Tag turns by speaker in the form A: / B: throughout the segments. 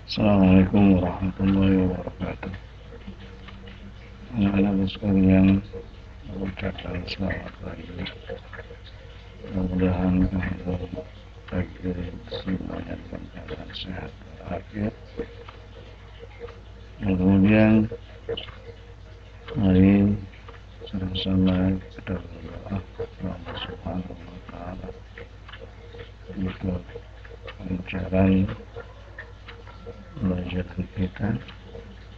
A: Assalamualaikum warahmatullahi wabarakatuh. Anak-anak sekalian, mengucapkan selamat pagi. Mudah-mudahan pagi semuanya dalam keadaan sehat walafiat. Dan kemudian mari sama-sama kita berdoa kepada Allah Subhanahu wa Ta'ala untuk kelancaran belajar kita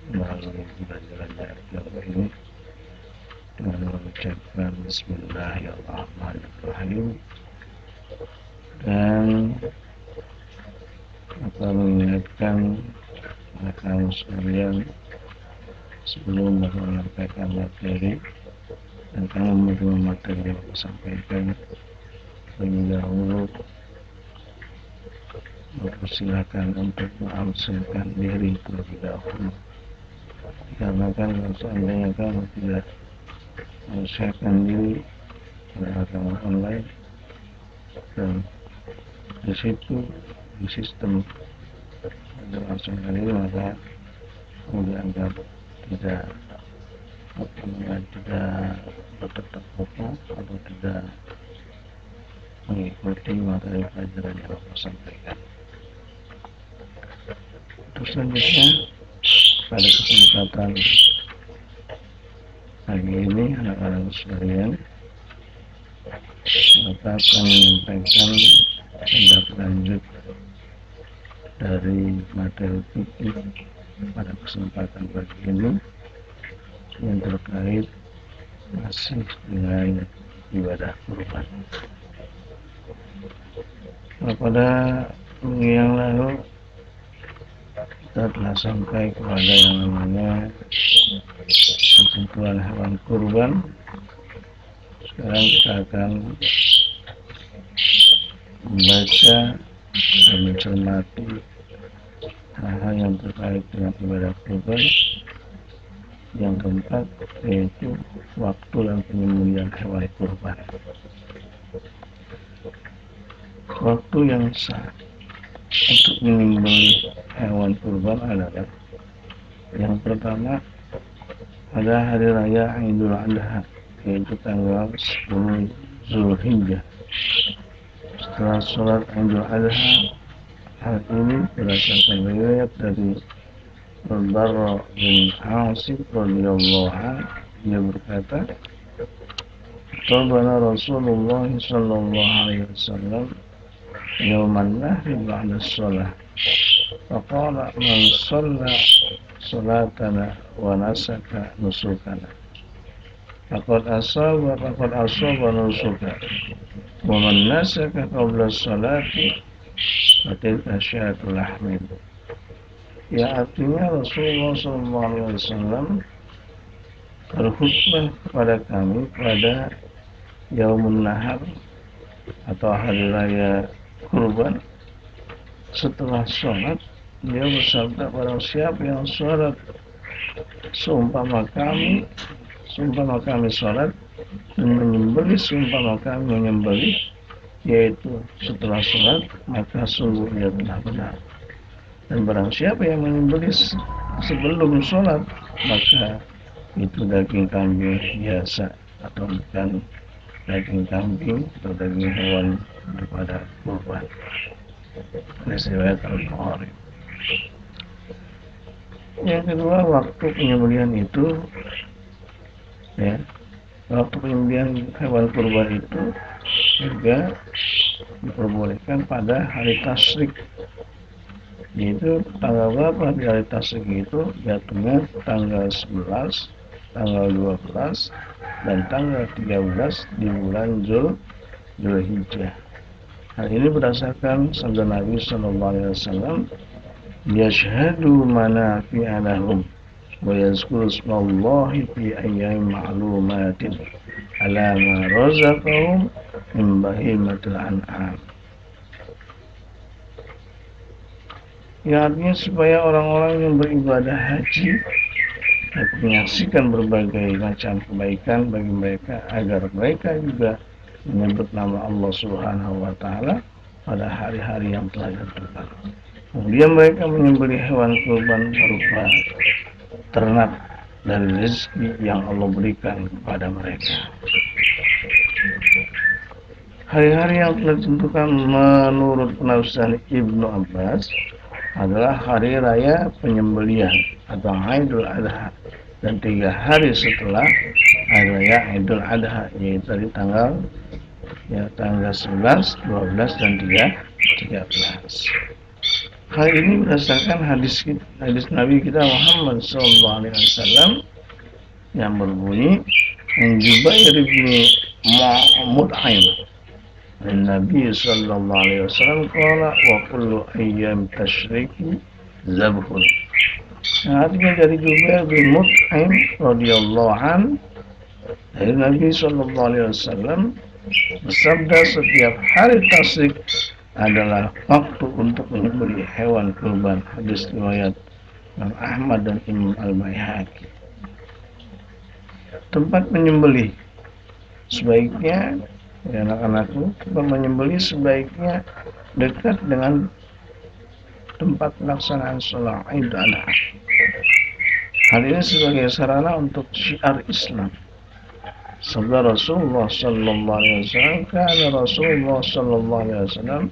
A: melalui pelajaran agama ini dengan mengucapkan Bismillahirrahmanirrahim dan mengingatkan kamu sekalian sebelum menyampaikan materi dan kamu menerima materi yang aku sampaikan lebih dahulu mempersilahkan untuk mengabsenkan diri terlebih dahulu, dikarenakan seandainya kamu tidak menyiapkan diri pada agama online dan di situ di sistem mengabsenkan diri, maka kamu dianggap tidak bertetap muka atau tidak mengikuti materi pelajaran yang aku sampaikan. Terus selanjutnya pada kesempatan pagi ini anak-anak sekalian, Bapak akan menyampaikan tindak lanjut dari materi fikih pada kesempatan pagi ini yang terkait masih dengan ibadah kurban. Pada minggu yang lalu kita telah sampai kepada yang namanya ketentuan hewan kurban. Sekarang kita akan membaca dan mencermati hal-hal yang terkait dengan ibadah kurban. Yang keempat yaitu waktu dan penyembelihan hewan kurban. Waktu yang sah untuk menyembelih hewan kurban adalah yang pertama pada hari raya Idul Adha, yaitu tanggal 10 Zulhijjah. Setelah sholat Idul Adha, hal ini berdasarkan riwayat dari Al-Barra bin Asib radhiyallahu anhu, dia berkata, "Qarbana Rasulullah sallallahu alaihi wasallam yawman nahri ba'da shalah. Faqala man shalla salatana wa nasaka nusukana. Faqad asaba nusuka. Wa man nasaka qabla salati fatilka syatul lahmin." Ya, artinya Rasulullah SAW berkhutbah kepada kami pada Yaumun Nahar atau hari raya kurban. Setelah sholat, dia bersabda, barang siapa yang sholat seumpama kami sholat dan menyembelih seumpama kami menyembelih, yaitu setelah sholat, maka sungguh ia telah benar. Dan barang siapa yang menyembelih sebelum sholat, maka itu daging kambing biasa atau bukan daging kambing atau daging hewan daripada kurban. Ini riwayat Al-Bukhari. Yang kedua, waktu penyembelihan itu, waktu penyembelihan hewan kurban itu juga diperbolehkan pada hari tasyrik. Yaitu tanggal berapa di hari tasyrik itu? Jatuhnya tanggal 11, tanggal 12, dan tanggal 13 di bulan Zulhijjah. Hal ini berdasarkan sabda Nabi sallallahu alaihi wasallam, "Yashhadu manafi'a lahum wa yazkuru ismallahi fi ayyamin ma'lumatin ala ma razaqahum min bahimatil an'am." Ya, artinya supaya orang-orang yang beribadah haji dapat menyaksikan berbagai macam kebaikan bagi mereka, agar mereka juga menyebut nama Allah Subhanahu wa Ta'ala pada hari-hari yang telah ditentukan. Kemudian mereka menyembelih hewan kurban berupa ternak dari rezeki yang Allah berikan kepada mereka. Hari-hari yang telah ditentukan menurut penafsiran Ibnu Abbas adalah hari raya penyembelihan atau Idul Adha, dan 3 hari setelah hari raya Idul Adha, yaitu dari tanggal 11, 12, dan 13. Hal ini berdasarkan hadis Nabi kita Muhammad SAW yang berbunyi, Jubair bin Mut'im Nabi sallallahu alaihi wasallam qala wa kullu ayyam tasyriki zabhun. Artinya dari Jubair bin Mut'im radhiyallahu an, dari Nabi sallallahu alaihi wasallam bersabda, setiap hari tasyrik adalah waktu untuk menyembelih hewan kurban. Hadis riwayat Imam Ahmad dan Imam Al-Baihaqi. Tempat menyembelih sebaiknya, anak-anakku, tempat menyembelih sebaiknya dekat dengan tempat pelaksanaan sholat Idul Adha. Hal ini sebagai sarana untuk syiar Islam. Sabda Rasulullah sallallahu alaihi wasallam, kana Rasulullah sallallahu alaihi wasallam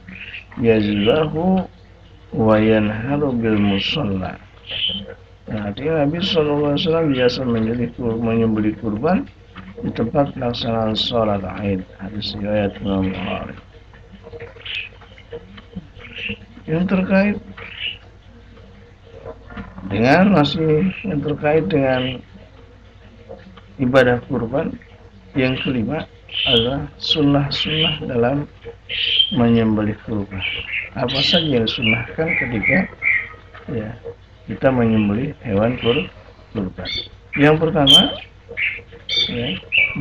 A: yazbahu wa yanharu bil musalla. Artinya Nabi sallallahu alaihi wasallam biasa menyembelih kurban di tempat pelaksanaan sholat Id. Hadis riwayat Imam Bukhari. Yang terkait dengan ibadah kurban, yang kelima adalah sunnah-sunnah dalam menyembelih kurban. Apa saja yang disunnahkan ketika kita menyembelih hewan kurban? Yang pertama,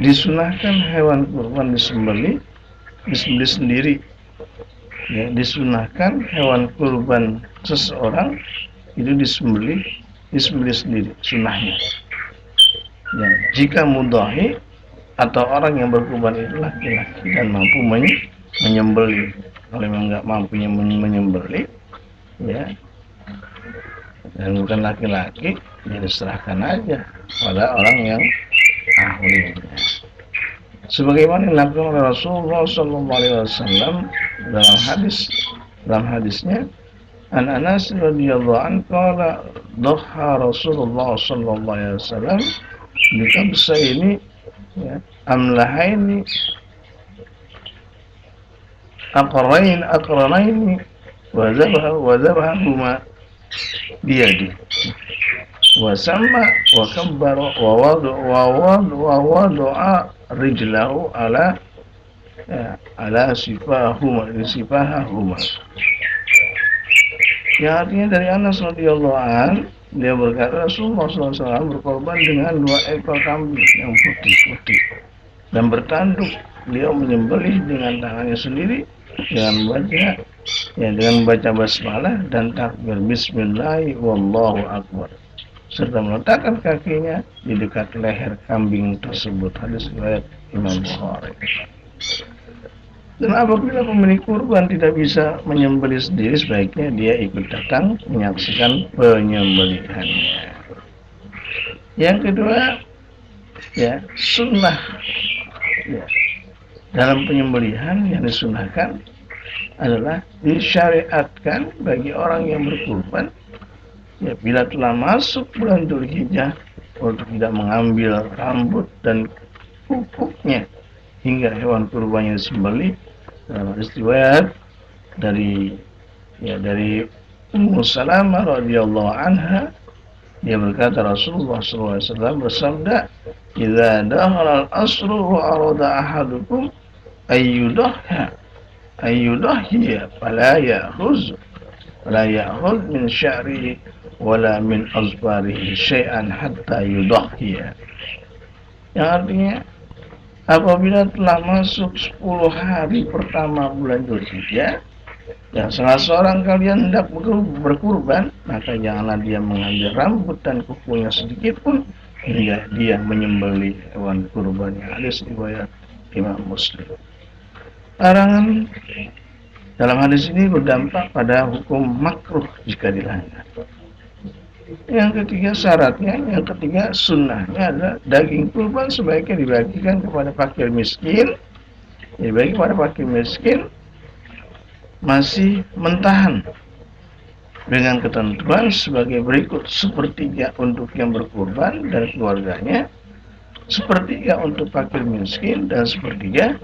A: disunahkan hewan kurban disembelih sendiri. Disunahkan hewan kurban seseorang itu disembelih sendiri, sunnahnya. Jika mudhahi atau orang yang berkurban itu laki-laki dan mampu menyembelih. Kalau memang nggak mampu menyembelih, dan bukan laki-laki, jadi serahkan aja pada orang yang ahli. Sebagaimana dilakukan oleh Rasulullah SAW dalam hadisnya, An Anas radhiyallahu anhu qala dhaha Rasulullah sallallahu alaihi wasallam bi kabsaini amlahaini aqranaini wa zabahuma biyadi wa sama wa kabbara wa wada'a rijlahu ala sifahahuma. Yang artinya dari Anas radhiyallahu an, dia berkata Rasulullah SAW berkorban dengan 2 ekor kambing yang putih-putih dan bertanduk. Beliau menyembelih dengan tangannya sendiri dengan membaca basmalah dan takbir Bismillah wallahu akbar, serta meletakkan kakinya di dekat leher kambing tersebut. Hadis riwayat Imam Bukhari. Dan apabila pemilik kurban tidak bisa menyembelih sendiri, sebaiknya dia ikut datang menyaksikan penyembelihannya. Yang kedua, sunnah dalam penyembelihan yang disunnahkan adalah disyariatkan bagi orang yang berkurban, bila telah masuk bulan Dzulhijjah, untuk tidak mengambil rambut dan kukuknya hingga hewan kurbannya disembelih. Dalam riwayat dari Ummu Salamah radhiyallahu anha, dia berkata Rasulullah SAW bersabda, "Idza dakhala al-asru wa arada ahadukum ayyudahhiya fala ya'khudh min sya'rihi wala min azfarihi syai'an hatta yudahhiya." Yang artinya, apabila telah masuk 10 hari pertama bulan Dzulhijjah, salah seorang kalian hendak berkurban, maka janganlah dia mengambil rambut dan kukunya sedikit pun hingga dia menyembelih hewan kurbannya. Hadis riwayat Imam Muslim. Larangan Dalam hadis ini berdampak pada hukum makruh jika dilanggar. Yang ketiga syaratnya, yang ketiga sunnahnya adalah daging kurban sebaiknya dibagikan kepada fakir miskin. Dibagi kepada fakir miskin masih mentahan dengan ketentuan sebagai berikut: sepertiga untuk yang berkurban dan keluarganya, sepertiga untuk fakir miskin, dan sepertiga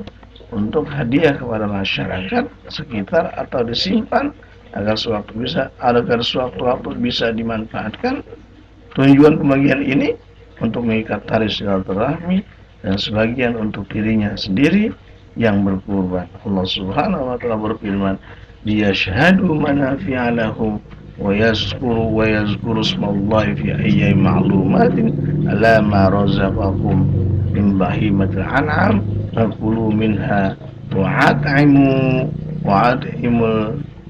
A: untuk hadiah kepada masyarakat sekitar atau disimpan agar sewaktu-waktu bisa dimanfaatkan. Tujuan pembagian ini untuk mengikat tali silaturahmi dan sebagian untuk dirinya sendiri yang berkurban. Allah Subhanahu wa taala berfirman, "Liyashhadu manafi'a lahum wa yazkuru ismallahi fi ayyamin ma'lumatin ala ma razaqakum min bahimatil an'am fakulu minha wa'at'imul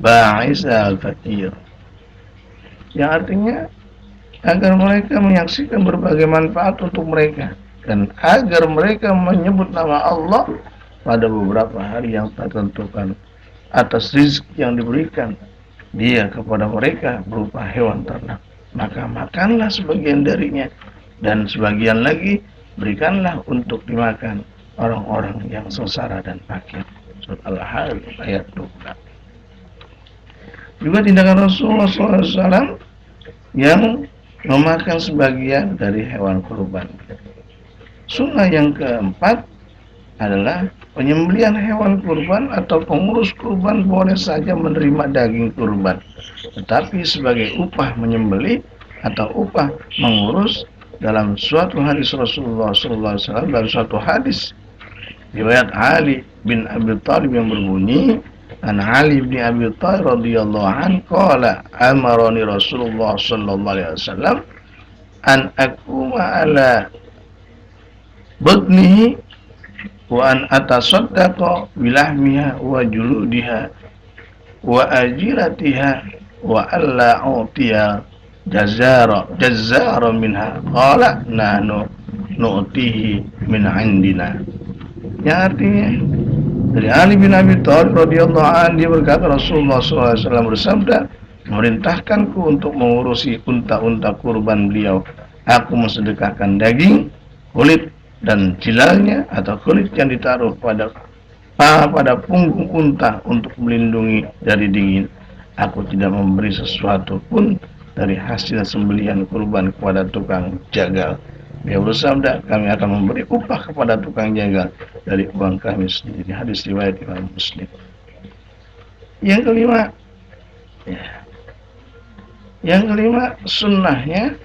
A: ba'isa al-fakir." Yang artinya agar mereka menyaksikan berbagai manfaat untuk mereka dan agar mereka menyebut nama Allah pada beberapa hari yang tertentukan atas rezeki yang diberikan dia kepada mereka berupa hewan ternak. Maka makanlah sebagian darinya dan sebagian lagi berikanlah untuk dimakan orang-orang yang sengsara dan fakir. Surat Al-Hajj ayat 12. Juga tindakan Rasulullah SAW yang memakan sebagian dari hewan kurban. Sunnah yang keempat adalah penyembelihan hewan kurban atau pengurus kurban boleh saja menerima daging kurban, tetapi sebagai upah menyembelih atau upah mengurus. Dalam suatu hadis Rasulullah SAW, dalam suatu hadis riwayat Ali bin Abi Thalib yang berbunyi, An Ali bin Abi Thalib radhiyallahu anhu qala amarani Rasulullah sallallahu alaihi wasallam an aquma ala batnihi wa an atasaddaqa bilahmiha wa juludiha wa ajiratiha wa alla utiya jazzara minha qala nahnu nu'tihi min indina. Yang artinya dari Ali bin Abi Thalib radhiyallahu anhu, dia berkata Rasulullah SAW bersabda, memerintahkanku untuk mengurusi unta-unta kurban beliau. Aku mensedekahkan daging, kulit dan jilalnya atau kulit yang ditaruh pada punggung unta untuk melindungi dari dingin. Aku tidak memberi sesuatu pun dari hasil sembelihan kurban kepada tukang jagal. Dia bersabda, kami akan memberi upah kepada tukang jagal dari uang kami sendiri. Hadis riwayat Imam Muslim. Yang kelima, sunnahnya,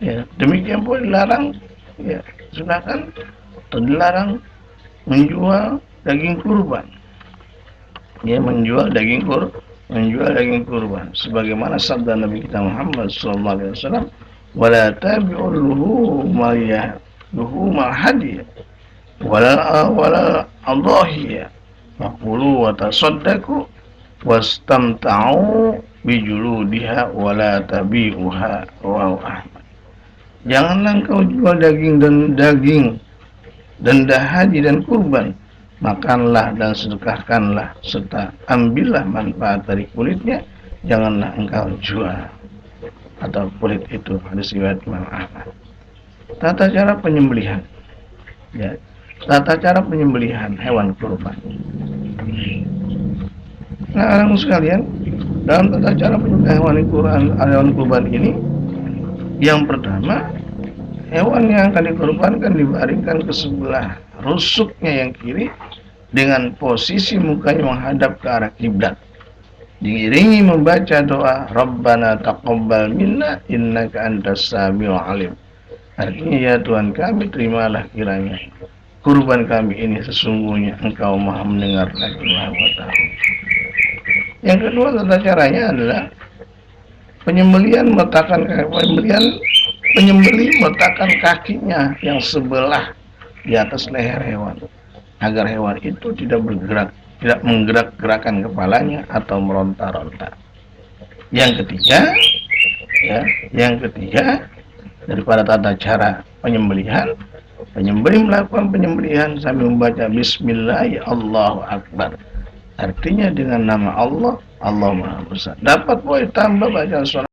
A: ya, demikian pula dilarang, ya, sunahkan atau dilarang menjual daging kurban. Ya, menjual daging kurban. Sebagaimana sabda Nabi kita Muhammad SAW, wala tabi'ul luhumal hadiya wala adhahiya faqulu wa tasaddaqu wastamta'u bijuludiha wala tabi'uha rawahu Ahmad. Janganlah engkau jual daging dan haji dan kurban, makanlah dan sedekahkanlah serta ambillah manfaat dari kulitnya, janganlah engkau jual atau kulit itu. Hadis riwayat Imam Ahmad. Tata cara penyembelihan, ya, tata cara penyembelihan hewan kurban. Nah, anak sekalian, dalam tata cara penyembelihan hewan kurban ini, yang pertama, hewan yang akan dikorbankan dibaringkan ke sebelah rusuknya yang kiri dengan posisi mukanya menghadap ke arah kiblat, diiringi membaca doa Rabbana taqabbal minna innaka antas samiul alim. Artinya, ya Tuhan kami, terimalah kiranya kurban kami ini, sesungguhnya Engkau Maha mendengar lagi Maha mengetahui. Yang kedua, tata caranya adalah penyembelihan meletakkan kakinya yang sebelah di atas leher hewan agar hewan itu tidak menggerak-gerakkan kepalanya atau meronta-ronta. Yang ketiga, daripada tata cara penyembelihan, penyembelih melakukan penyembelihan sambil membaca Bismillah, Allahu Akbar. Artinya dengan nama Allah, Allah Maha Besar. Dapat boleh tambah baca sholat